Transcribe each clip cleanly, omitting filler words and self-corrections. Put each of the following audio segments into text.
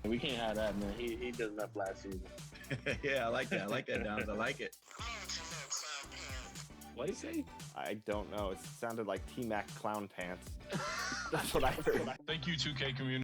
We can't have that, man. He did enough last season. Yeah, I like that. I like that, Downs. I like it. What did he say? I don't know. It sounded like T-Mac clown pants. That's what I heard. Thank you, 2K community.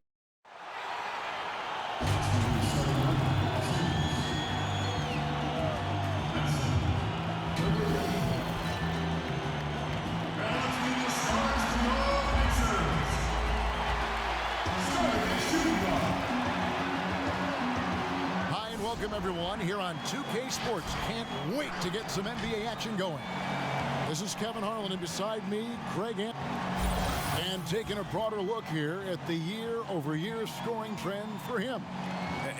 Welcome everyone here on 2K Sports. Can't wait to get some NBA action going. This is Kevin Harlan, and beside me, Greg Ant. And taking a broader look here at the year-over-year scoring trend for him.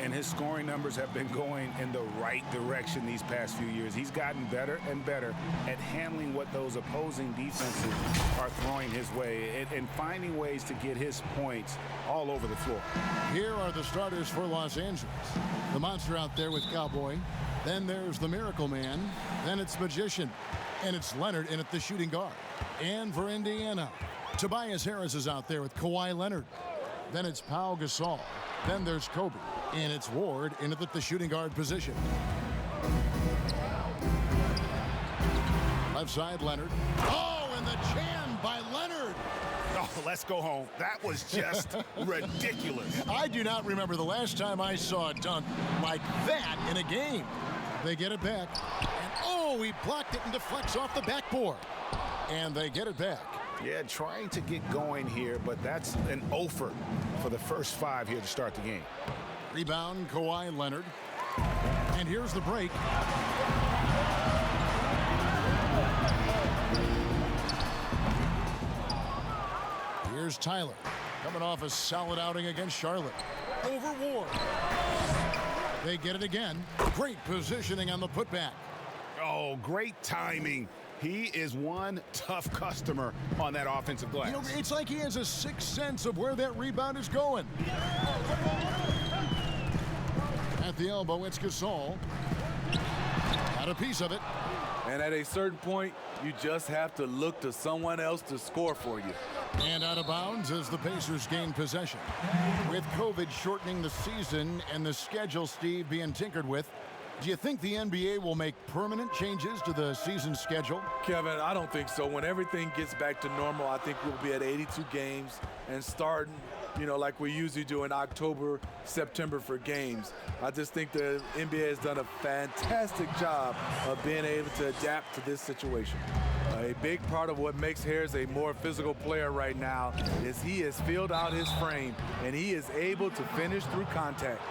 And his scoring numbers have been going in the right direction these past few years. He's gotten better and better at handling what those opposing defenses are throwing his way and finding ways to get his points all over the floor. Here are the starters for Los Angeles. The monster out there with Cowboy. Then there's the Miracle Man. Then it's Magician. And it's Leonard in at the shooting guard. And for Indiana, Tobias Harris is out there with Kawhi Leonard. Then it's Pau Gasol. Then there's Kobe. And it's Ward in at the shooting guard position. Left side, Leonard. Oh, and the jam by Leonard. Oh, let's go home. That was just ridiculous. I do not remember the last time I saw a dunk like that in a game. They get it back. And oh, he blocked it and deflects off the backboard. And they get it back. Yeah, trying to get going here, but that's an offer for the first 5 here to start the game. Rebound, Kawhi Leonard. And here's the break. Here's Tyler, coming off a solid outing against Charlotte. Over Ward. They get it again. Great positioning on the putback. Oh, great timing. He is one tough customer on that offensive glass. You know, it's like he has a sixth sense of where that rebound is going. At the elbow, it's Gasol. Got a piece of it. And at a certain point, you just have to look to someone else to score for you. And out of bounds as the Pacers gain possession. With COVID shortening the season and the schedule, Steve, being tinkered with, do you think the NBA will make permanent changes to the season schedule? Kevin, I don't think so. When everything gets back to normal, I think we'll be at 82 games and starting, like we usually do in October, September for games. I just think the NBA has done a fantastic job of being able to adapt to this situation. A big part of what makes Harris a more physical player right now is he has filled out his frame, and he is able to finish through contact.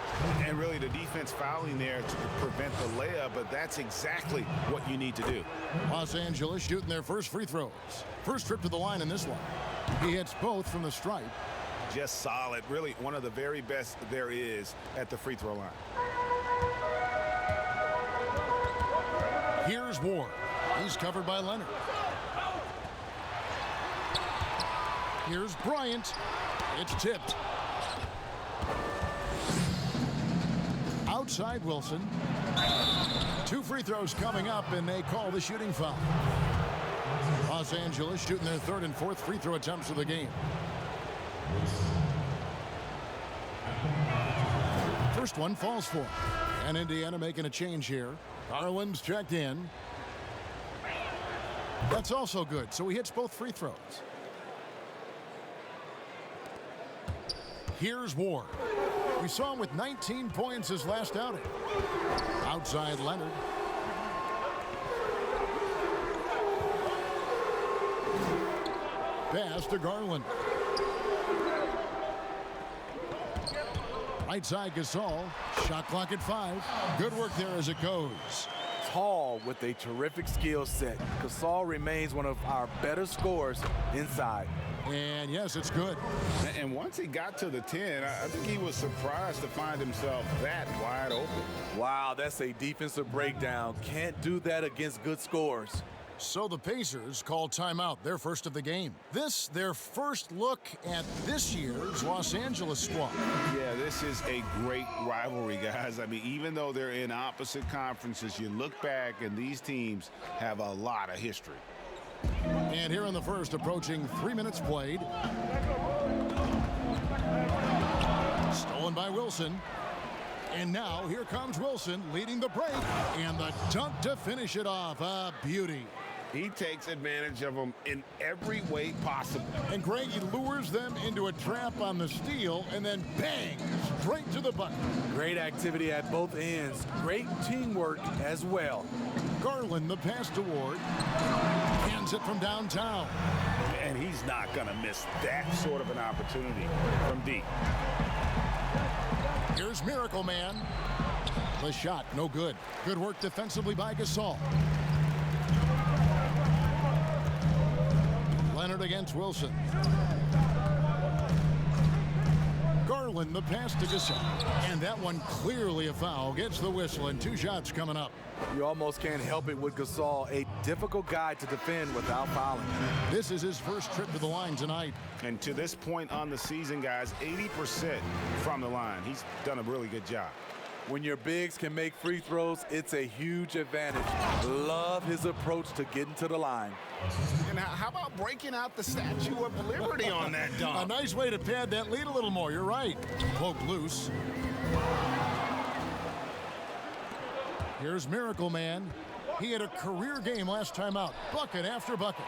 And really the defense fouling there to prevent the layup, but that's exactly what you need to do. Los Angeles shooting their first free throws. First trip to the line in this one. He hits both from the stripe. Just solid. Really one of the very best there is at the free throw line. Here's Ward. He's covered by Leonard. Here's Bryant. It's tipped. Outside Wilson. 2 free throws coming up, and they call the shooting foul. Los Angeles shooting their 3rd and 4th free throw attempts of the game. First one falls for him. And Indiana making a change here. Garland's checked in. That's also good, so he hits both free throws. Here's Ward. We saw him with 19 points his last outing. Outside Leonard. Pass to Garland. Right side Gasol. Shot clock at 5. Good work there as it goes. Tall with a terrific skill set. Gasol remains one of our better scorers inside. And yes, it's good. And once he got to the 10, I think he was surprised to find himself that wide open. Wow, that's a defensive breakdown. Can't do that against good scores. So the Pacers call timeout, their first of the game. This, their first look at this year's Los Angeles squad. Yeah, this is a great rivalry, guys. I mean, even though they're in opposite conferences, you look back and these teams have a lot of history. And here in the first, approaching 3 minutes played. Stolen by Wilson. And now here comes Wilson leading the break. And the dunk to finish it off. A beauty. He takes advantage of them in every way possible. And Greg, he lures them into a trap on the steal and then bang, straight to the bucket. Great activity at both ends. Great teamwork as well. Garland, the pass to Ward. Hands it from downtown. And he's not going to miss that sort of an opportunity from deep. Here's Miracle Man. The shot, no good. Good work defensively by Gasol. Leonard against Wilson. Garland, the pass to Gasol. And that one clearly a foul. Gets the whistle and 2 shots coming up. You almost can't help it with Gasol, a difficult guy to defend without fouling. This is his first trip to the line tonight. And to this point on the season, guys, 80% from the line. He's done a really good job. When your bigs can make free throws, it's a huge advantage. Love his approach to getting to the line. And how about breaking out the Statue of Liberty on that A dunk? nice way to pad that lead a little more. You're right. Poke loose. Here's Miracle Man. He had a career game last time out. Bucket after bucket.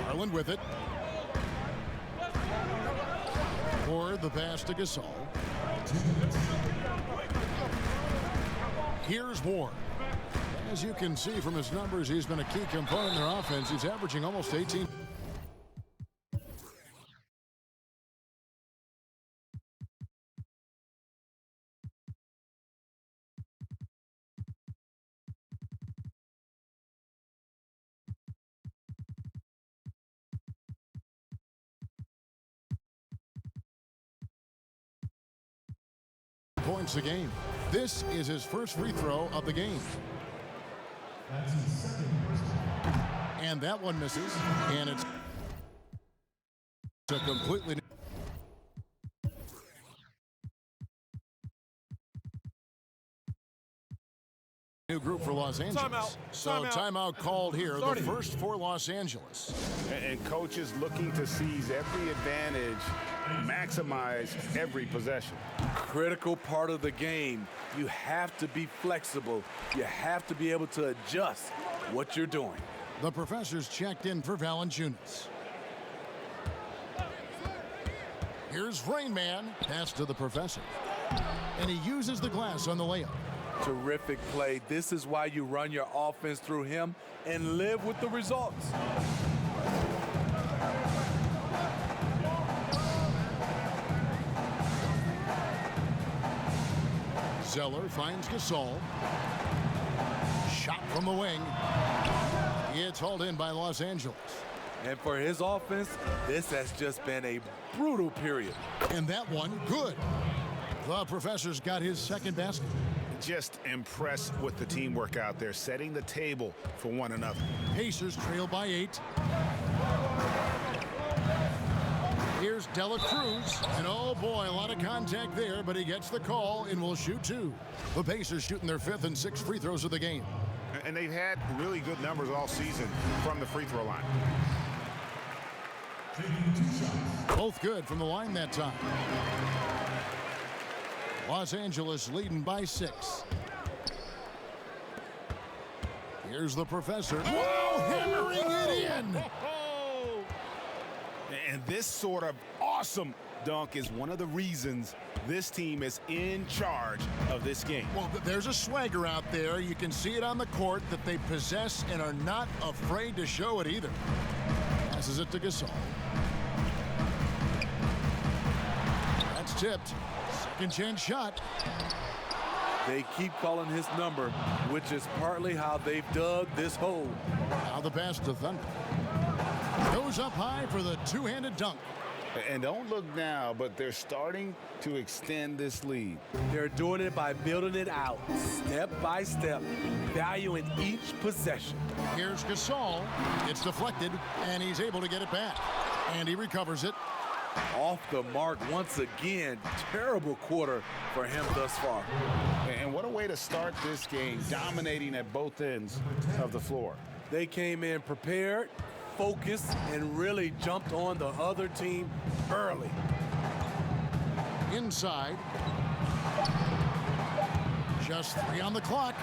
Garland with it. Ward, the pass to Gasol. Here's Ward. As you can see from his numbers, he's been a key component in their offense. He's averaging almost 18. Points a game. This is his first free throw of the game. And that one misses. And it's a completely new group for Los Angeles. Timeout called here. The first for Los Angeles. And coaches looking to seize every advantage, maximize every possession. Critical part of the game. You have to be flexible. You have to be able to adjust what you're doing. The professor's checked in for Valanciunas. Here's Rain Man. Pass to the professor. And he uses the glass on the layup. Terrific play. This is why you run your offense through him and live with the results. Zeller finds Gasol. Shot from the wing. It's hauled in by Los Angeles. And for his offense, this has just been a brutal period. And that one, good. The professor's got his second basket. Just impressed with the teamwork out there, setting the table for one another. Pacers trail by 8. Here's Dela Cruz. And oh boy, a lot of contact there, but he gets the call and will shoot 2. The Pacers shooting their 5th and 6th free throws of the game. And they've had really good numbers all season from the free throw line. Both good from the line that time. Los Angeles leading by 6. Here's the professor. Whoa, hammering it in. And this sort of awesome dunk is one of the reasons this team is in charge of this game. Well, there's a swagger out there. You can see it on the court that they possess and are not afraid to show it either. Passes it to Gasol. That's tipped. Second chance shot. They keep calling his number, which is partly how they've dug this hole. Now the pass to Thunder. Goes up high for the two-handed dunk. And don't look now, but they're starting to extend this lead. They're doing it by building it out, step by step, valuing each possession. Here's Gasol. It's deflected, and he's able to get it back. And he recovers it. Off the mark once again. Terrible quarter for him thus far. And what a way to start this game, dominating at both ends of the floor. They came in prepared, focused and really jumped on the other team early. Inside. Just 3 on the clock.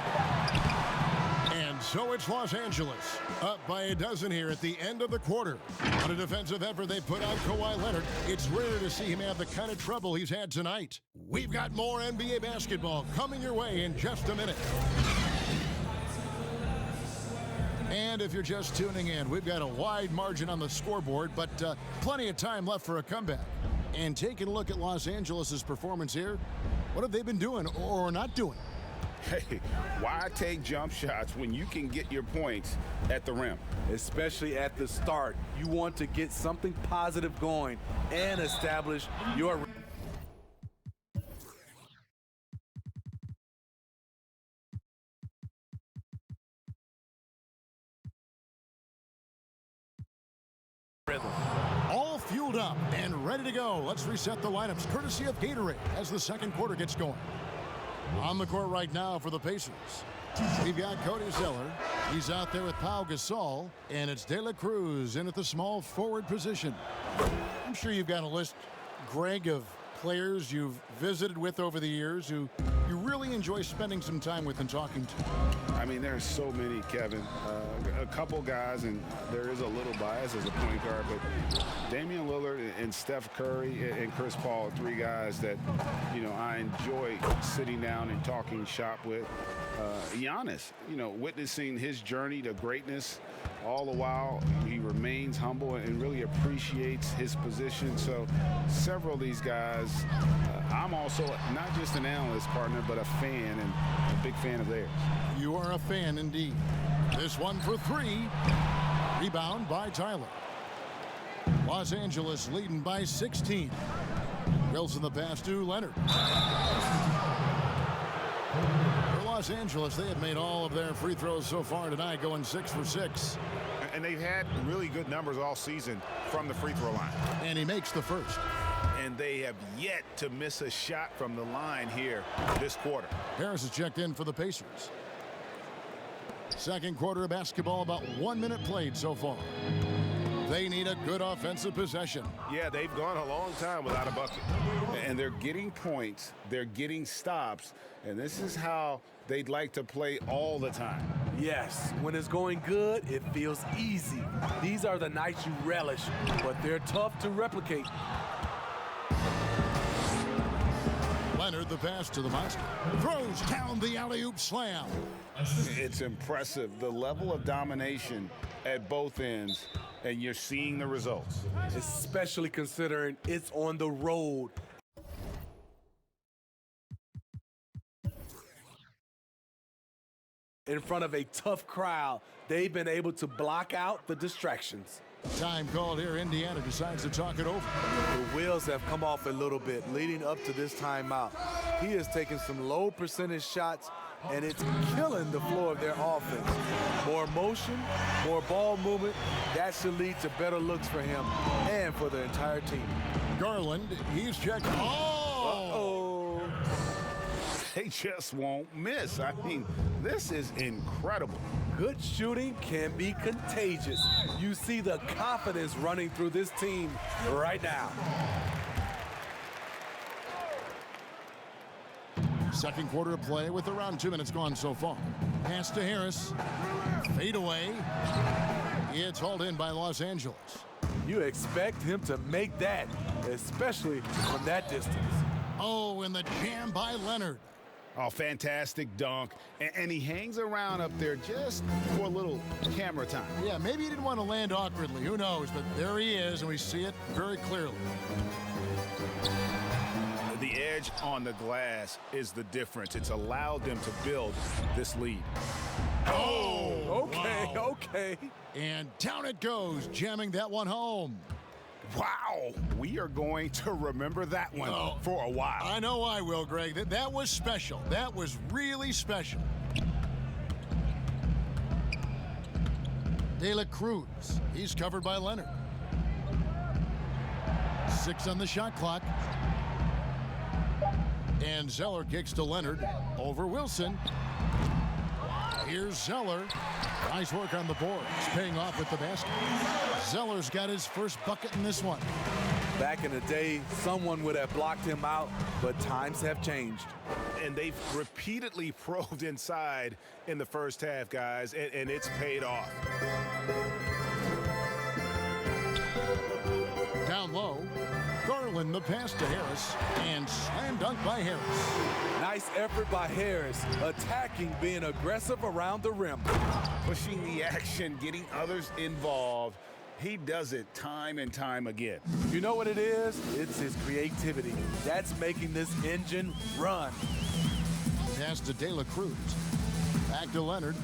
And so it's Los Angeles, up by a dozen here at the end of the quarter. On a defensive effort, they put out Kawhi Leonard. It's rare to see him have the kind of trouble he's had tonight. We've got more NBA basketball coming your way in just a minute. And if you're just tuning in, we've got a wide margin on the scoreboard, but plenty of time left for a comeback. And taking a look at Los Angeles' performance here, what have they been doing or not doing? Hey, why take jump shots when you can get your points at the rim? Especially at the start. You want to get something positive going and establish your rhythm. All fueled up and ready to go. Let's reset the lineups courtesy of Gatorade as the second quarter gets going. On the court right now for the Pacers, we've got Cody Zeller. He's out there with Pau Gasol, and it's De La Cruz in at the small forward position. I'm sure you've got a list, Greg, of players you've visited with over the years who you really enjoy spending some time with and talking to. I mean, there's so many, Kevin. A couple guys, and there is a little bias as a point guard, but Damian Lillard and Steph Curry and Chris Paul, 3 guys that, you know, I enjoy sitting down and talking shop with. Giannis, you know, witnessing his journey to greatness, all the while he remains humble and really appreciates his position. So several of these guys, I'm also not just an analyst partner, but a fan and a big fan of theirs. You are a fan indeed. This one for 3. Rebound by Tyler. Los Angeles leading by 16. Wilson the pass to Leonard. For Los Angeles, they have made all of their free throws so far tonight, going 6 for 6. And they've had really good numbers all season from the free throw line. And he makes the first. And they have yet to miss a shot from the line here this quarter. Harris is checked in for the Pacers. Second quarter of basketball, about 1 minute played so far. They need a good offensive possession. Yeah, they've gone a long time without a bucket. And they're getting points, they're getting stops, and this is how they'd like to play all the time. Yes, when it's going good, it feels easy. These are the nights you relish, but they're tough to replicate. Leonard, the pass to the monster. Throws down the alley-oop slam. It's impressive, the level of domination at both ends, and you're seeing the results. Especially considering it's on the road. In front of a tough crowd, they've been able to block out the distractions. Time called here. Indiana decides to talk it over. The wheels have come off a little bit leading up to this timeout. He has taken some low percentage shots, and it's killing the flow of their offense. More motion, more ball movement, that should lead to better looks for him and for the entire team. Garland, he's checked. Oh! They just won't miss. I mean, this is incredible. Good shooting can be contagious. You see the confidence running through this team right now. Second quarter of play with around 2 minutes gone so far. Pass to Harris. Fade away. It's hauled in by Los Angeles. You expect him to make that, especially from that distance. Oh, and the jam by Leonard. Oh, fantastic dunk. And he hangs around up there just for a little camera time. Yeah, maybe he didn't want to land awkwardly. Who knows? But there he is, and we see it very clearly. The edge on the glass is the difference. It's allowed them to build this lead. Oh, okay, wow. okay. And down it goes, jamming that one home. Wow, we are going to remember that one for a while. I know I will, Greg. That was special. That was really special. De La Cruz, he's covered by Leonard. 6 on the shot clock. And Zeller kicks to Leonard over Wilson. Here's Zeller. Nice work on the boards, paying off with the basket. Zeller's got his first bucket in this one. Back in the day, someone would have blocked him out, but times have changed. And they've repeatedly probed inside in the first half, guys, and it's paid off. Down low, Garland the pass to Harris, and slam dunk by Harris. Nice effort by Harris, attacking, being aggressive around the rim. Pushing the action, getting others involved. He does it time and time again. You know what it is? It's his creativity. That's making this engine run. Pass to De La Cruz. Back to Leonard.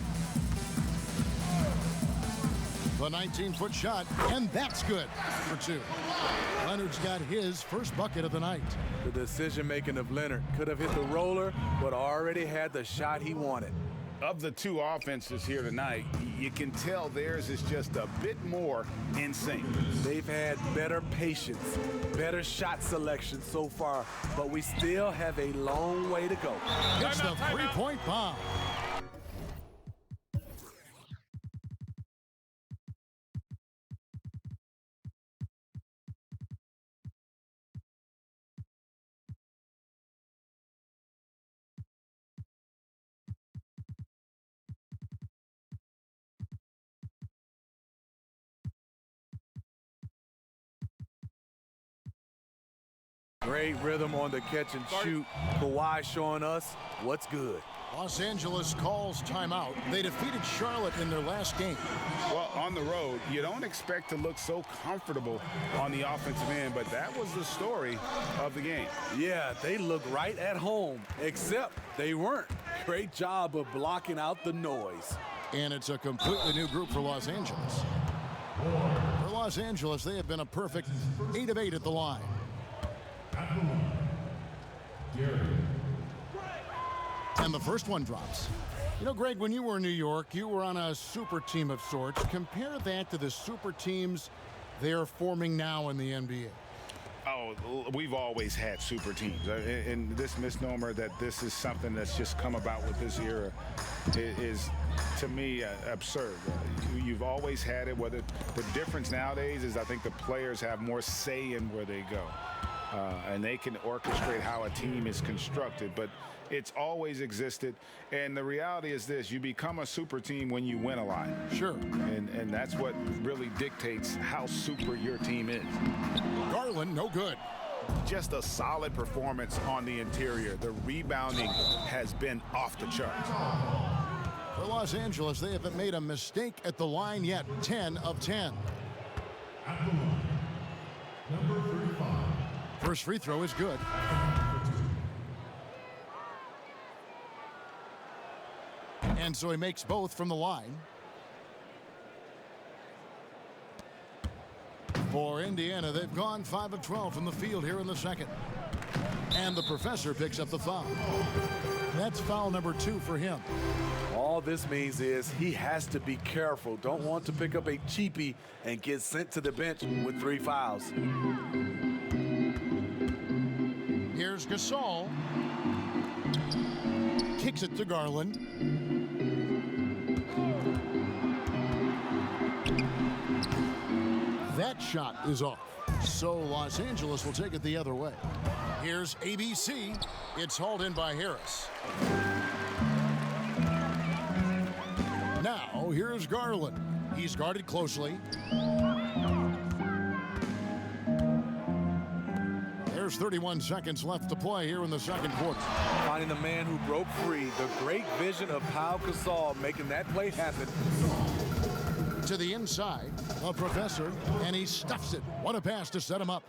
The 19-foot shot, and that's good for two. Leonard's got his first bucket of the night. The decision-making of Leonard could have hit the roller, but already had the shot he wanted. Of the two offenses here tonight, you can tell theirs is just a bit more in sync. They've had better patience, better shot selection so far, but we still have a long way to go. It's the three-point bomb. Great rhythm on the catch and shoot. Kawhi showing us what's good. Los Angeles calls timeout. They defeated Charlotte in their last game. Well, on the road, you don't expect to look so comfortable on the offensive end, but that was the story of the game. Yeah, they look right at home, except they weren't. Great job of blocking out the noise. And it's a completely new group for Los Angeles. For Los Angeles, they have been a perfect 8 of 8 at the line. And the first one drops. You know, Greg, when you were in New York, you were on a super team of sorts. Compare that to the super teams they're forming now in the NBA. Oh, we've always had super teams. And this misnomer that this is something that's just come about with this era is, to me, absurd. You've always had it. Whether the difference nowadays is I think the players have more say in where they go. And they can orchestrate how a team is constructed. But it's always existed. And the reality is this: you become a super team when you win a lot. Sure. And that's what really dictates how super your team is. Garland, no good. Just a solid performance on the interior. The rebounding has been off the charts. For Los Angeles, they haven't made a mistake at the line yet. 10 of 10. Number 35. First free throw is good. And so he makes both from the line. For Indiana, they've gone 5 of 12 from the field here in the second. And the professor picks up the foul. That's foul number 2 for him. All this means is he has to be careful. Don't want to pick up a cheapie and get sent to the bench with 3 fouls. Here's Gasol. Kicks it to Garland. That shot is off. So Los Angeles will take it the other way. Here's ABC. It's hauled in by Harris. Now here's Garland. He's guarded closely. There's 31 seconds left to play here in the second quarter. Finding the man who broke free. The great vision of Pau Gasol making that play happen. To the inside, a professor, and he stuffs it. What a pass to set him up.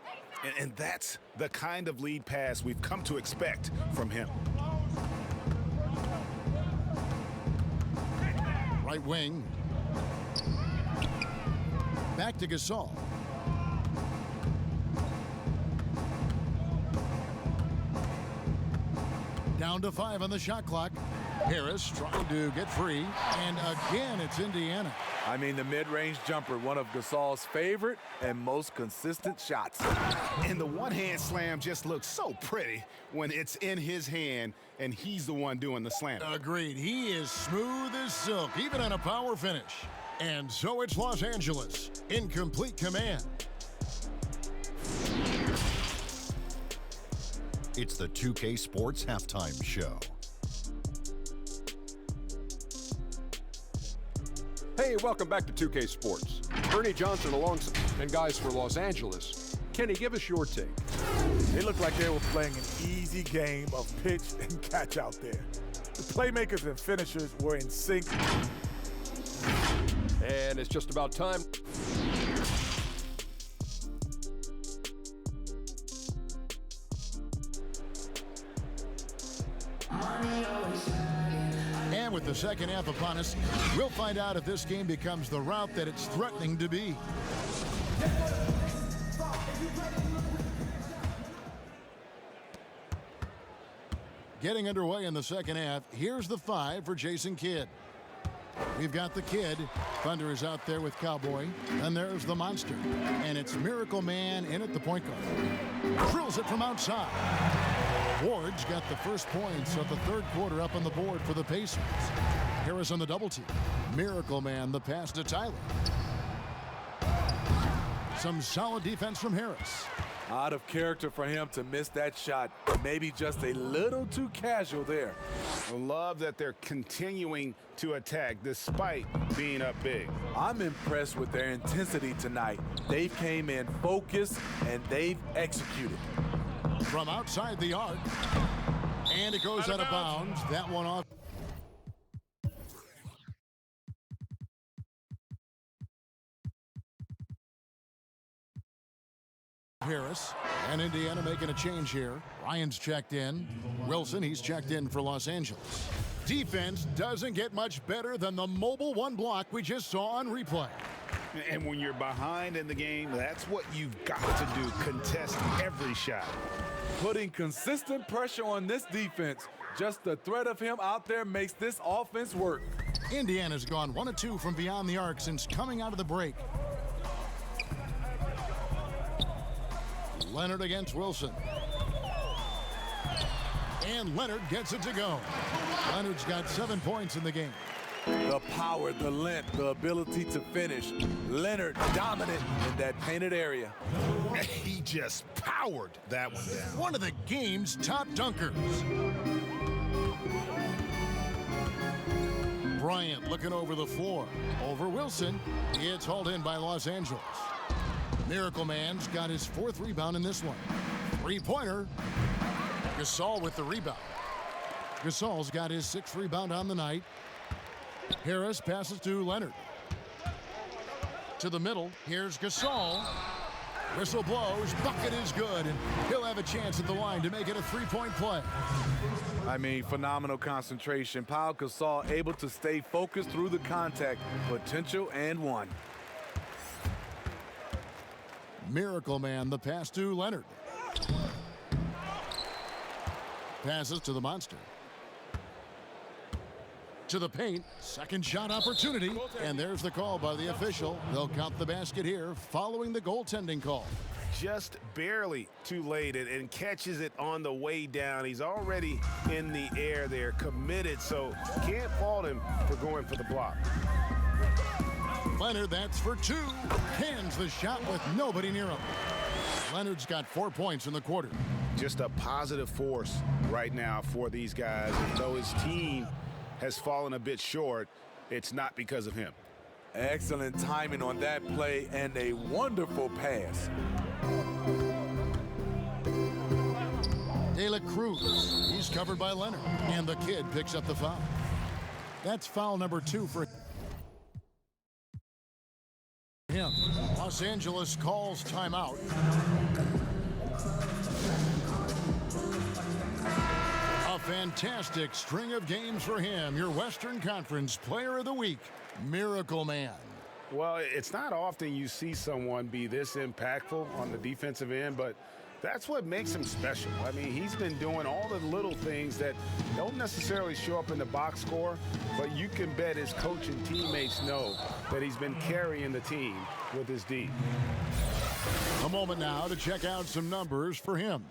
And that's the kind of lead pass we've come to expect from him. Right wing. Back to Gasol. Down to 5 on the shot clock. Harris trying to get free, and again it's Indiana. I mean, the mid-range jumper, one of Gasol's favorite and most consistent shots. And the one-hand slam just looks so pretty when it's in his hand and he's the one doing the slam. Agreed. He is smooth as silk, even on a power finish. And so it's Los Angeles in complete command. It's the 2K Sports Halftime Show. Hey, welcome back to 2K Sports. Bernie Johnson alongside, and guys for Los Angeles. Kenny, give us your take. It looked like they were playing an easy game of pitch and catch out there. The playmakers and finishers were in sync. And it's just about time. And with the second half upon us, we'll find out if this game becomes the route that it's threatening to be. Getting underway in the second half, here's the 5 for Jason Kidd. We've got the Kid. Thunder is out there with Cowboy. And there's the Monster. And it's Miracle Man in at the point guard. Drills it from outside. Ward's got the first points of the third quarter up on the board for the Pacers. Harris on the double team. Miracle Man, the pass to Tyler. Some solid defense from Harris. Out of character for him to miss that shot. Maybe just a little too casual there. I love that they're continuing to attack despite being up big. I'm impressed with their intensity tonight. They came in focused and they've executed. From outside the arc. And it goes out of bounds. That one off. Harris and Indiana making a change here. Bryant's checked in. Wilson, he's checked in for Los Angeles. Defense doesn't get much better than the mobile one block we just saw on replay. And when you're behind in the game, that's what you've got to do. Contest every shot. Putting consistent pressure on this defense. Just the threat of him out there makes this offense work. Indiana's gone 1 of 2 from beyond the arc since coming out of the break. Leonard against Wilson. And Leonard gets it to go. Leonard's got 7 points in the game. The power, the length, the ability to finish. Leonard dominant in that painted area. He just powered that one down. One of the game's top dunkers. Bryant looking over the floor. Over Wilson. It's hauled in by Los Angeles. Miracle Man's got his 4th rebound in this one. 3-pointer. Gasol with the rebound. Gasol's got his 6th rebound on the night. Harris passes to Leonard. To the middle. Here's Gasol. Whistle blows. Bucket is good. And he'll have a chance at the line to make it a 3-point play. I mean, phenomenal concentration. Pau Gasol able to stay focused through the contact. Potential and one. Miracle Man, the pass to Leonard. Passes to the Monster. To the paint. Second shot opportunity. And there's the call by the official. They'll count the basket here following the goaltending call. Just barely too late and catches it on the way down. He's already in the air there, committed, so can't fault him for going for the block. Leonard, that's for 2. Hands the shot with nobody near him. Leonard's got 4 points in the quarter. Just a positive force right now for these guys. And though his team has fallen a bit short, it's not because of him. Excellent timing on that play and a wonderful pass. De La Cruz, he's covered by Leonard. And the Kid picks up the foul. That's foul number 2 for him. Los Angeles calls timeout. A fantastic string of games for him. Your Western Conference Player of the Week, Miracle Man. Well, it's not often you see someone be this impactful on the defensive end, but That's what makes him special. I mean, he's been doing all the little things that don't necessarily show up in the box score, but you can bet his coach and teammates know that he's been carrying the team with his D. A moment now to check out some numbers for him.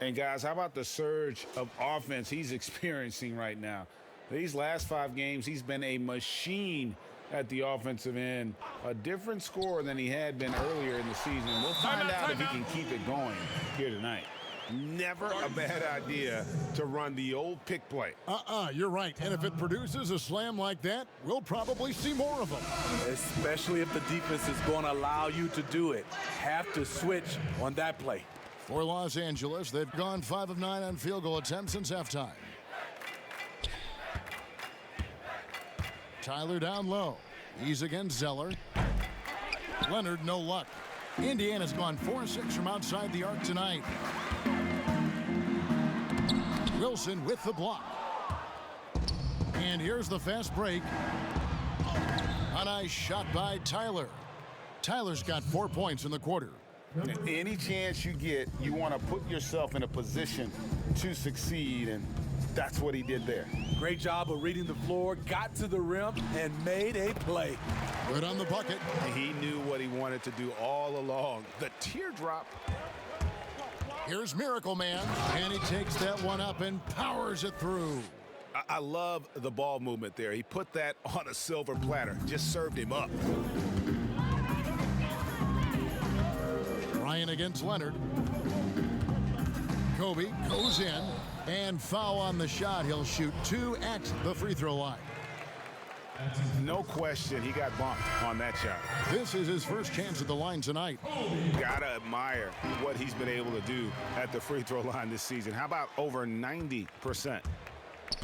And guys, how about the surge of offense he's experiencing right now? These last 5 games, he's been a machine at the offensive end, a different scorer than he had been earlier in the season. We'll find out if he can keep it going here tonight. Never a bad idea to run the old pick play. You're right. And if it produces a slam like that, we'll probably see more of them. Especially if the defense is going to allow you to do it. Have to switch on that play. For Los Angeles, they've gone 5 of 9 on field goal attempts since halftime. Tyler down low. He's against Zeller. Leonard, no luck. Indiana's gone 4-6 from outside the arc tonight. Wilson with the block. And here's the fast break. A nice shot by Tyler. Tyler's got 4 points in the quarter. Any chance you get, you want to put yourself in a position to succeed, and that's what he did there. Great job of reading the floor, got to the rim, and made a play. Good on the bucket. He knew what he wanted to do all along. The teardrop. Here's Miracle Man, and he takes that one up and powers it through. I love the ball movement there. He put that on a silver platter, just served him up. Bryant against Leonard. Kobe goes in, and foul on the shot. He'll shoot 2 at the free throw line. No question, he got bumped on that shot. This is his first chance at the line tonight. Gotta admire what he's been able to do at the free throw line this season. How about over 90%?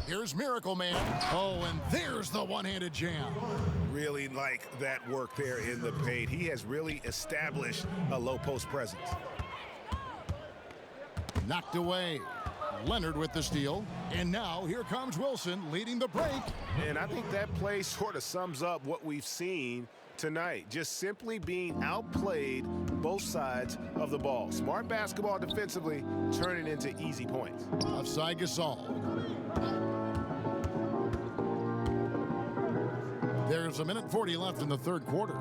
Here's Miracle Man. Oh, and there's the one-handed jam. Really like that work there in the paint. He has really established a low post presence. Knocked away. Leonard with the steal. And now here comes Wilson leading the break. And I think that play sort of sums up what we've seen tonight. Just simply being outplayed both sides of the ball. Smart basketball defensively, turning into easy points. Offside Gasol. There's 1:40 left in the third quarter.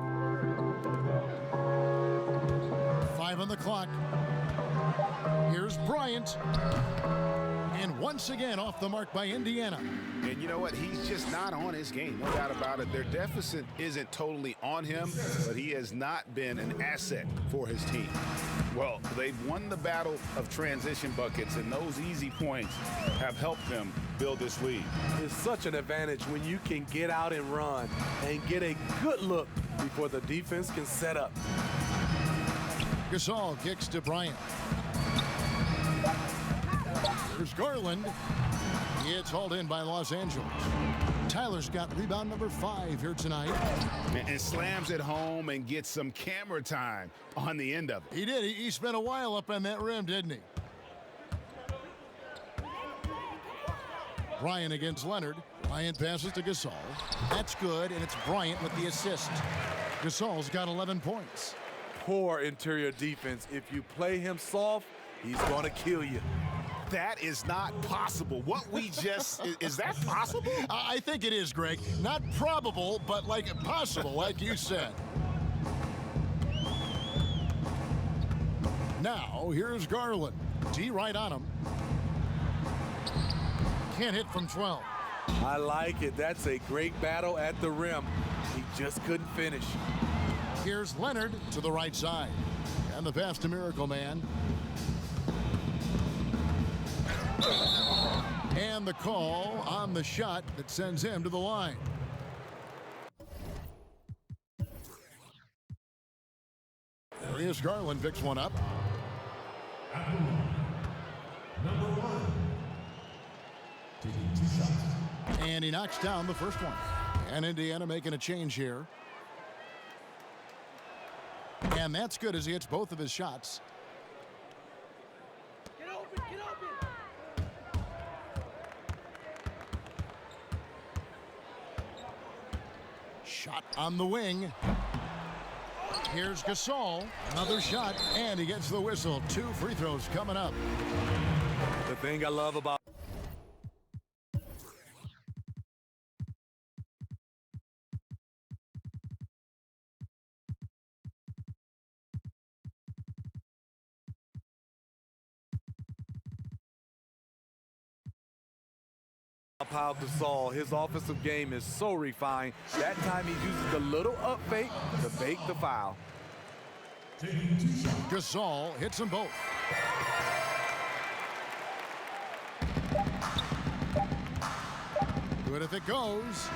5 on the clock. Here's Bryant. And once again off the mark by Indiana. And you know what? He's just not on his game. No doubt about it. Their deficit isn't totally on him, but he has not been an asset for his team. Well, they've won the battle of transition buckets, and those easy points have helped them build this lead. It's such an advantage when you can get out and run and get a good look before the defense can set up. Gasol kicks to Bryant. Here's Garland. It's hauled in by Los Angeles. Tyler's got rebound number 5 here tonight. And slams it home and gets some camera time on the end of it. He did. He spent a while up on that rim, didn't he? Bryant against Leonard. Bryant passes to Gasol. That's good, and it's Bryant with the assist. Gasol's got 11 points. Poor interior defense. If you play him soft, he's going to kill you. That is not possible. What we just, is that possible? I think it is, Greg. Not probable, but like possible, like you said. Now, here's Garland. D right on him. Can't hit from 12. I like it. That's a great battle at the rim. He just couldn't finish. Here's Leonard to the right side. And the pass to Miracle Man. And the call on the shot that sends him to the line. Darius Garland picks one up. Number 1. Taking 2 shots. And he knocks down the first one. And Indiana making a change here. And that's good as he hits both of his shots. Get open, get open. Shot on the wing. Here's Gasol, another shot, and he gets the whistle. 2 free throws coming up. The thing I love about Pau Gasol, his offensive game is so refined. That time he uses the little up fake to bake the foul. Gasol hits them both. Good if it goes.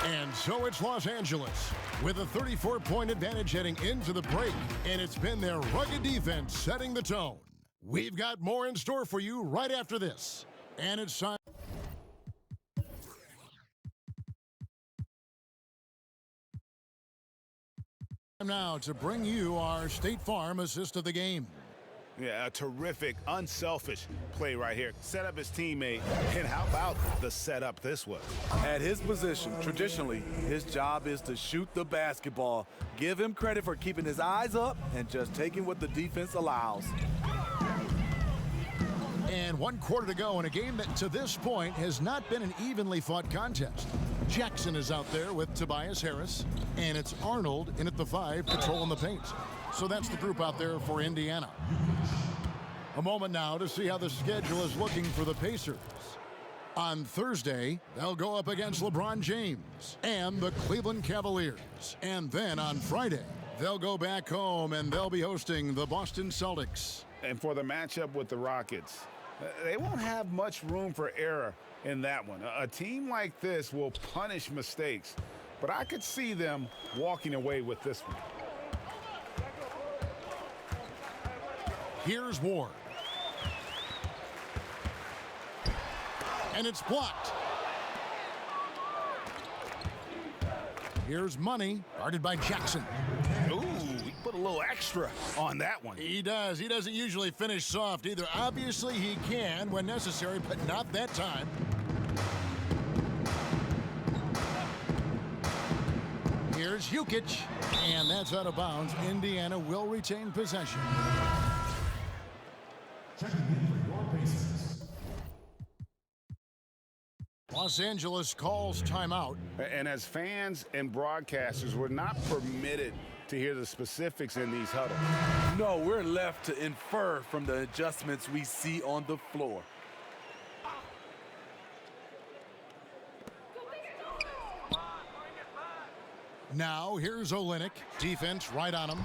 And so it's Los Angeles with a 34-point advantage heading into the break. And it's been their rugged defense setting the tone. We've got more in store for you right after this. And it's time now to bring you our State Farm assist of the game. Yeah, a terrific, unselfish play right here. Set up his teammate, and how about the setup this was? At his position, traditionally, his job is to shoot the basketball. Give him credit for keeping his eyes up and just taking what the defense allows. And 1 quarter to go in a game that to this point has not been an evenly fought contest. Jackson is out there with Tobias Harris, and it's Arnold in at the 5 patrolling the paint. So that's the group out there for Indiana. A moment now to see how the schedule is looking for the Pacers. On Thursday, they'll go up against LeBron James and the Cleveland Cavaliers. And then on Friday, they'll go back home and they'll be hosting the Boston Celtics. And for the matchup with the Rockets, they won't have much room for error in that one. A team like this will punish mistakes, but I could see them walking away with this one. Here's Ward. And it's blocked. Here's Money, guarded by Jackson. Ooh, he put a little extra on that one. He does. He doesn't usually finish soft either. Obviously, he can when necessary, but not that time. Here's Jukic, and that's out of bounds. Indiana will retain possession. Checking in for your Pacers. Los Angeles calls timeout. And as fans and broadcasters, we're not permitted to hear the specifics in these huddles. No, we're left to infer from the adjustments we see on the floor. Now here's Olynyk. Defense right on him.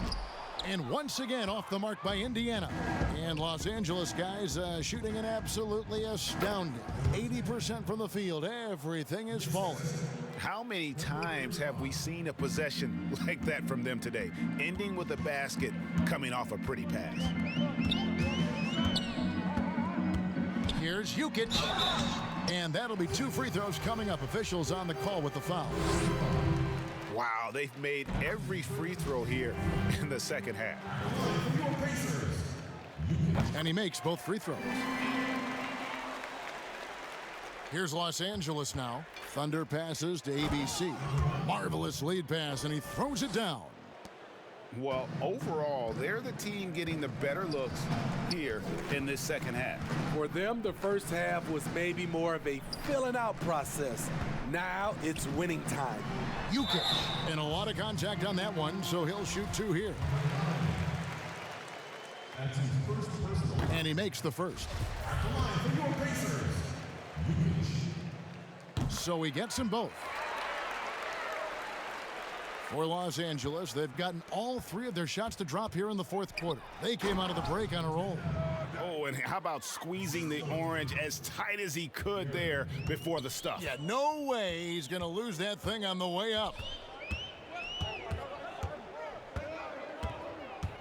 And once again off the mark by Indiana. And Los Angeles guys shooting an absolutely astounding 80% from the field. Everything is falling. How many times have we seen a possession like that from them today, ending with a basket coming off a pretty pass? Here's Jukic. And that'll be 2 free throws coming up. Officials on the call with the foul. Wow, they've made every free throw here in the second half. And he makes both free throws. Here's Los Angeles now. Thunder passes to ABC. Marvelous lead pass, and he throws it down. Well, overall, they're the team getting the better looks here in this second half. For them, the first half was maybe more of a filling out process. Now it's winning time. Jukic, and a lot of contact on that one, so he'll shoot 2 here. That's his first personal. And he makes the first. At the line for your Pacers, Jukic. So he gets them both. For Los Angeles, they've gotten all 3 of their shots to drop here in the 4th quarter. They came out of the break on a roll. Oh, and how about squeezing the orange as tight as he could there before the stuff? Yeah, no way he's going to lose that thing on the way up.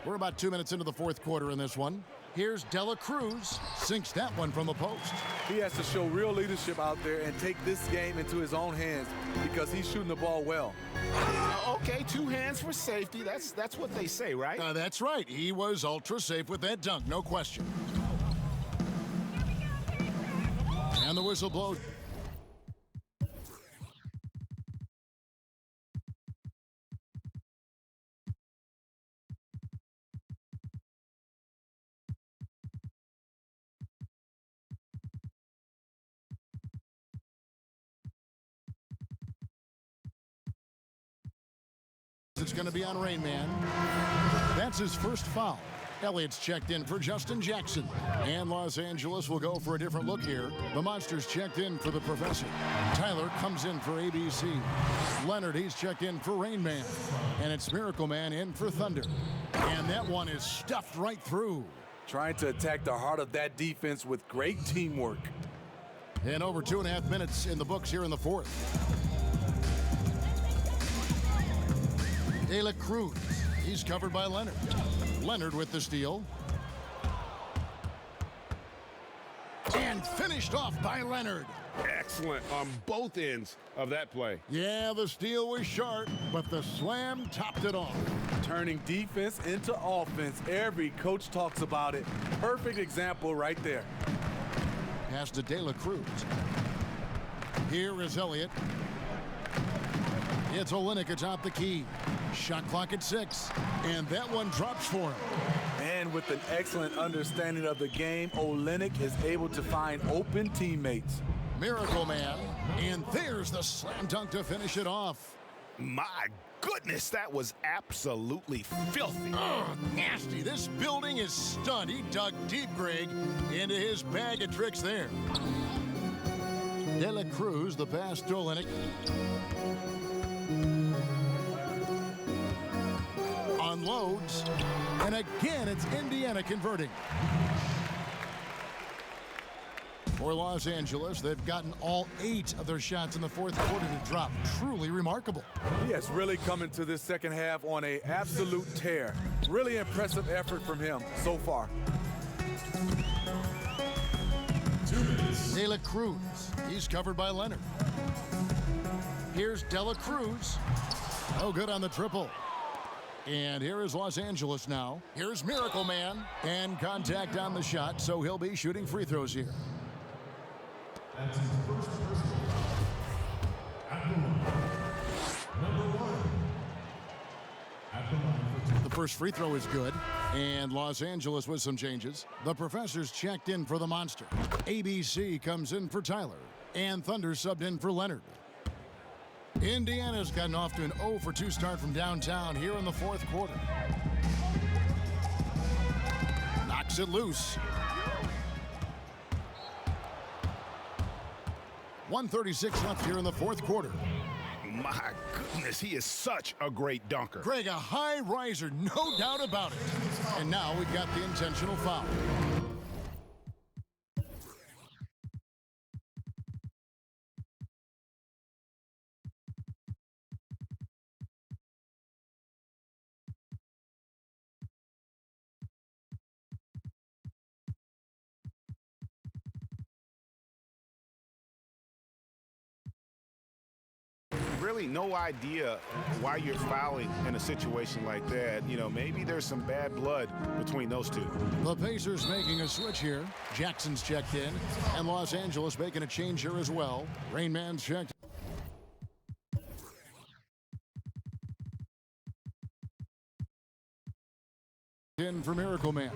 We're about 2 minutes into the 4th quarter in this one. Here's Dela Cruz, sinks that one from the post. He has to show real leadership out there and take this game into his own hands because he's shooting the ball well. Okay, 2 hands for safety. That's what they say, right? That's right. He was ultra safe with that dunk, no question. And the whistle blows. it's going to be on Rain Man. That's his first foul. Elliott's checked in for Justin Jackson. And Los Angeles will go for a different look here. The Monsters checked in for the Professor. Tyler comes in for ABC. Leonard, he's checked in for Rain Man. And it's Miracle Man in for Thunder. And that one is stuffed right through. Trying to attack the heart of that defense with great teamwork. And over 2.5 minutes in the books here in the fourth. De La Cruz, he's covered by Leonard. Leonard with the steal. And finished off by Leonard. Excellent on both ends of that play. Yeah, the steal was sharp, but the slam topped it off. Turning defense into offense. Every coach talks about it. Perfect example right there. Pass to De La Cruz. Here is Elliott. It's Olynyk atop the key. Shot clock at 6. And that one drops for him. And with an excellent understanding of the game, Olynyk is able to find open teammates. Miracle Man. And there's the slam dunk to finish it off. My goodness, that was absolutely filthy. Oh, nasty. This building is stunned. He dug deep, Greg, into his bag of tricks there. De La Cruz, the pass to Olynyk. Unloads. And again, it's Indiana converting. For Los Angeles, they've gotten all 8 of their shots in the fourth quarter to drop. Truly remarkable. He has really come into this second half on an absolute tear. Really impressive effort from him so far. De La Cruz, he's covered by Leonard. Here's De La Cruz. Oh, good on the triple. And here is Los Angeles now. Here's Miracle Man. And contact on the shot, so he'll be shooting free throws here. That's his first personal foul. At the line, number 1. At the line for 2. The first free throw is good. And Los Angeles with some changes. The Professor's checked in for the Monster. ABC comes in for Tyler. And Thunder subbed in for Leonard. Indiana's gotten off to an 0 for 2 start from downtown here in the fourth quarter. Knocks it loose. 1:36 left here in the fourth quarter. My goodness, he is such a great dunker. Greg, a high riser, no doubt about it. And now we've got the intentional foul. Really no idea why you're fouling in a situation like that. You know, maybe there's some bad blood between those two. The Pacers making a switch here. Jackson's checked in, and Los Angeles making a change here as well. Rain Man's checked in for Miracle Man.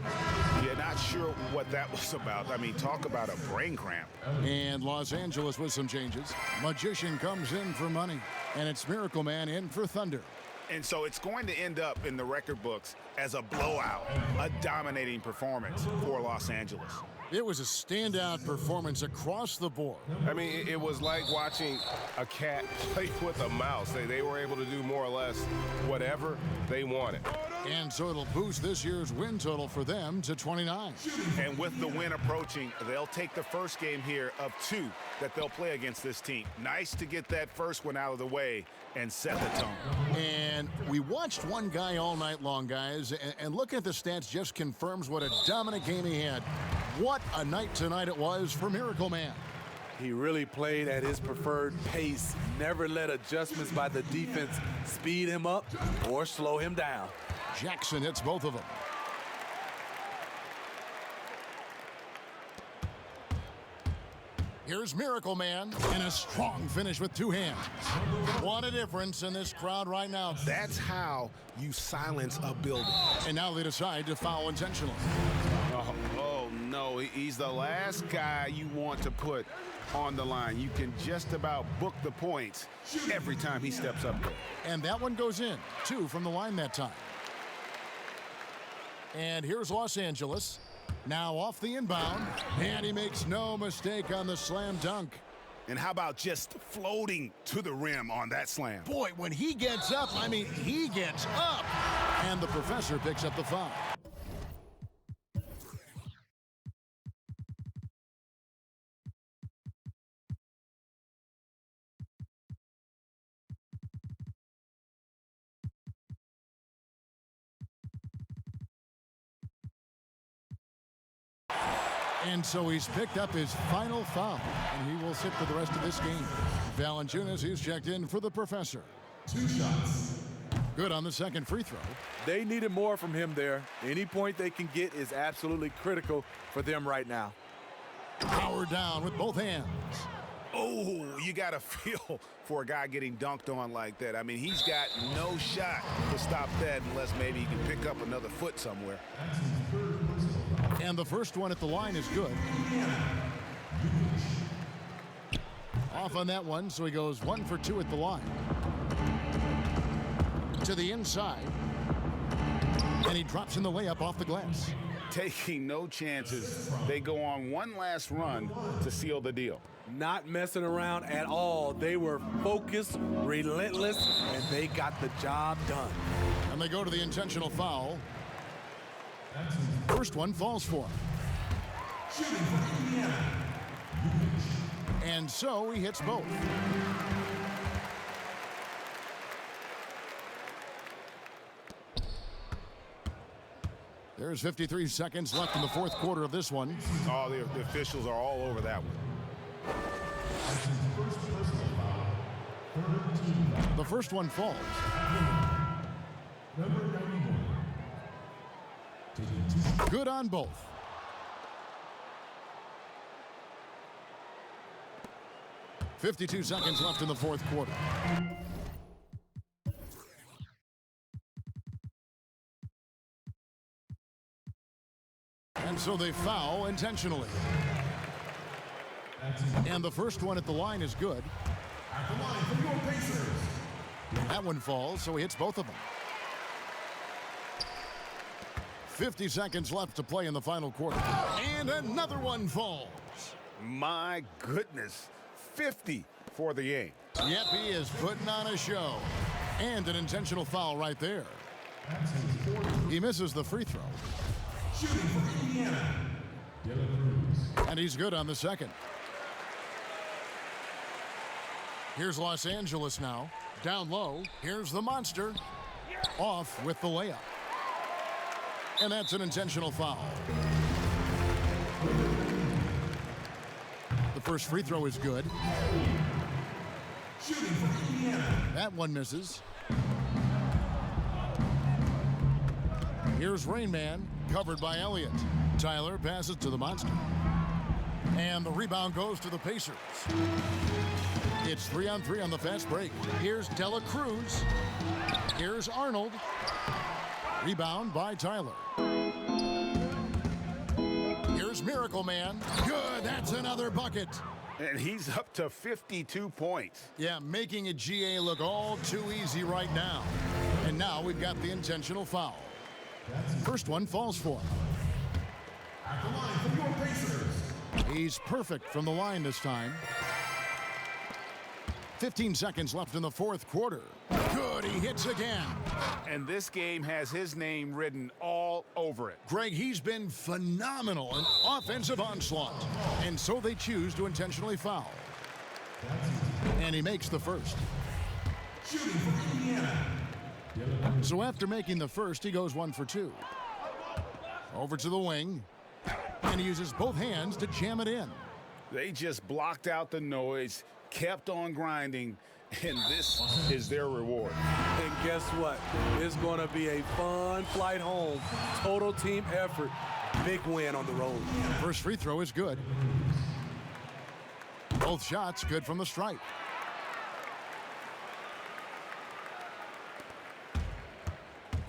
Yeah, not sure what that was about. I mean, talk about a brain cramp. And Los Angeles with some changes. Magician comes in for money, and it's Miracle Man in for Thunder. And so it's going to end up in the record books as a blowout, a dominating performance for Los Angeles. It was a standout performance across the board. I mean, it was like watching a cat play with a mouse. They were able to do more or less whatever they wanted. And so it'll boost this year's win total for them to 29. And with the win approaching, they'll take the first game here of 2 that they'll play against this team. Nice to get that first one out of the way and set the tone. And we watched one guy all night long, guys, and looking at the stats just confirms what a dominant game he had. What a night tonight it was for Miracle Man. He really played at his preferred pace. Never let adjustments by the defense speed him up or slow him down. Jackson hits both of them. Here's Miracle Man, and a strong finish with 2 hands. What a difference in this crowd right now. That's how you silence a building. And now they decide to foul intentionally. Oh no, No, he's the last guy you want to put on the line. You can just about book the points every time he steps up there. And that one goes in. 2 from the line that time. And here's Los Angeles. Now off the inbound. And he makes no mistake on the slam dunk. And how about just floating to the rim on that slam? Boy, when he gets up, I mean, he gets up. And the professor picks up the foul. And so he's picked up his final foul, and he will sit for the rest of this game. Valanciunas is checked in for the professor. 2 shots. Good on the second free throw. They needed more from him there. Any point they can get is absolutely critical for them right now. Power down with both hands. Oh, you got to feel for a guy getting dunked on like that. I mean, he's got no shot to stop that unless maybe he can pick up another foot somewhere. And the first one at the line is good. Off on that one, so he goes 1 for 2 at the line. To the inside. And he drops in the layup off the glass. Taking no chances. They go on one last run to seal the deal. Not messing around at all. They were focused, relentless, and they got the job done. And they go to the intentional foul. First one falls for him. And so he hits both. There's 53 seconds left in the fourth quarter of this one. Oh, the officials are all over that one. The first one falls. Number 91. Good on both. .52 seconds left in the fourth quarter. And so they foul intentionally. And the first one at the line is good. At the line for your Pacers. That one falls, so he hits both of them. 50 seconds left to play in the final quarter. And another one falls. My goodness. 50 for the game. Yep, he is putting on a show. And an intentional foul right there. He misses the free throw. Shooting for Indiana. Yellow Cruz. And he's good on the second. Here's Los Angeles now. Down low. Here's the monster. Off with the layup. And that's an intentional foul. The first free throw is good. Shooting for Indiana. That one misses. Here's Rain Man, covered by Elliott. Tyler passes to the monster. And the rebound goes to the Pacers. It's 3-on-3 on the fast break. Here's Dela Cruz. Here's Arnold. Rebound by Tyler. Here's Miracle Man. Good, that's another bucket. And he's up to 52 points. Yeah, making a GA look all too easy right now. And now we've got the intentional foul. First one falls for him. At the line for your Pacers. He's perfect from the line this time. 15 seconds left in the fourth quarter. Good, he hits again. And this game has his name written all over it. Greg, he's been phenomenal in offensive onslaught. And so they choose to intentionally foul. And he makes the first. Shooting for Indiana. So after making the first, he goes 1 for 2. Over to the wing. And he uses both hands to jam it in. They just blocked out the noise, kept on grinding, and this is their reward. And guess what? It's going to be a fun flight home. Total team effort. Big win on the road. First free throw is good. Both shots good from the stripe.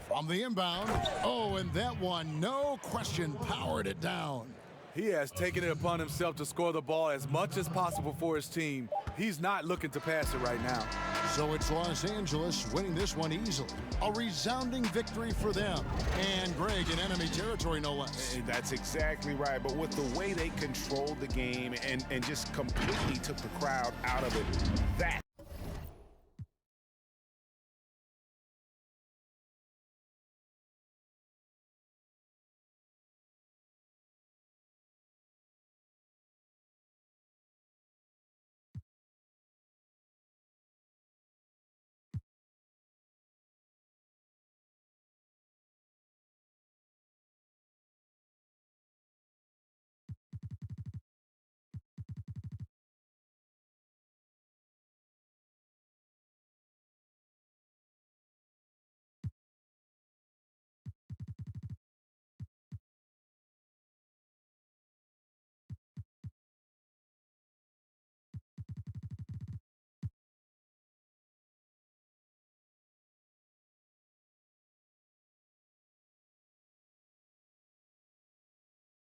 From the inbound. Oh, and that one, no question, powered it down. He has taken it upon himself to score the ball as much as possible for his team. He's not looking to pass it right now. So it's Los Angeles winning this one easily. A resounding victory for them. And Greg in enemy territory, no less. That's exactly right. But with the way they controlled the game and just completely took the crowd out of it, that